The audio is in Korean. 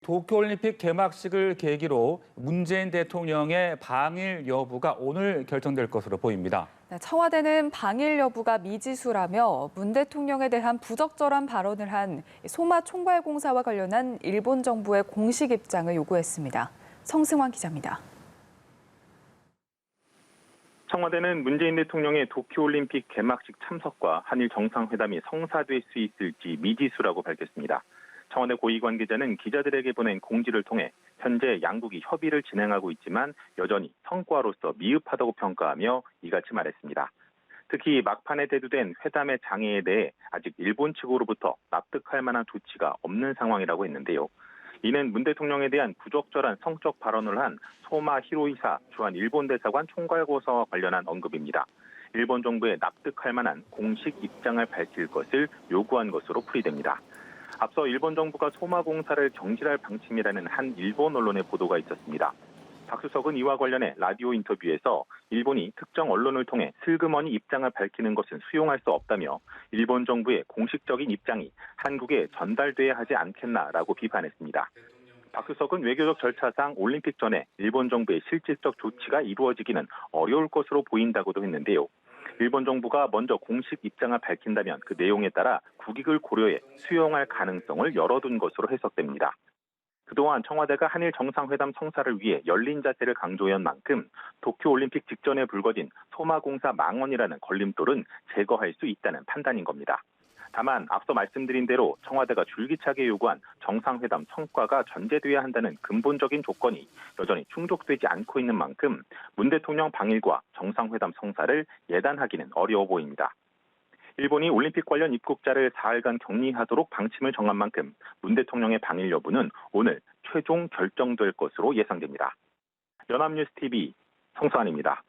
도쿄올림픽 개막식을 계기로 문재인 대통령의 방일 여부가 오늘 결정될 것으로 보입니다. 청와대는 방일 여부가 미지수라며 문 대통령에 대한 부적절한 발언을 한 소마 총괄공사와 관련한 일본 정부의 공식 입장을 요구했습니다. 성승환 기자입니다. 청와대는 문재인 대통령의 도쿄올림픽 개막식 참석과 한일 정상회담이 성사될 수 있을지 미지수라고 밝혔습니다. 청와대 고위 관계자는 기자들에게 보낸 공지를 통해 현재 양국이 협의를 진행하고 있지만 여전히 성과로서 미흡하다고 평가하며 이같이 말했습니다. 특히 막판에 대두된 회담의 장애에 대해 아직 일본 측으로부터 납득할 만한 조치가 없는 상황이라고 했는데요. 이는 문 대통령에 대한 부적절한 성적 발언을 한 소마 히로이사 주한 일본 대사관 총괄고사와 관련한 언급입니다. 일본 정부에 납득할 만한 공식 입장을 밝힐 것을 요구한 것으로 풀이됩니다. 앞서 일본 정부가 소마 공사를 경질할 방침이라는 한 일본 언론의 보도가 있었습니다. 박수석은 이와 관련해 라디오 인터뷰에서 일본이 특정 언론을 통해 슬그머니 입장을 밝히는 것은 수용할 수 없다며 일본 정부의 공식적인 입장이 한국에 전달돼야 하지 않겠나라고 비판했습니다. 박수석은 외교적 절차상 올림픽 전에 일본 정부의 실질적 조치가 이루어지기는 어려울 것으로 보인다고도 했는데요. 일본 정부가 먼저 공식 입장을 밝힌다면 그 내용에 따라 국익을 고려해 수용할 가능성을 열어둔 것으로 해석됩니다. 그동안 청와대가 한일 정상회담 성사를 위해 열린 자세를 강조한 만큼 도쿄올림픽 직전에 불거진 소마공사 망언이라는 걸림돌은 제거할 수 있다는 판단인 겁니다. 다만 앞서 말씀드린 대로 청와대가 줄기차게 요구한 정상회담 성과가 전제돼야 한다는 근본적인 조건이 여전히 충족되지 않고 있는 만큼 문 대통령 방일과 정상회담 성사를 예단하기는 어려워 보입니다. 일본이 올림픽 관련 입국자를 4일간 격리하도록 방침을 정한 만큼 문 대통령의 방일 여부는 오늘 최종 결정될 것으로 예상됩니다. 연합뉴스TV 성수환입니다.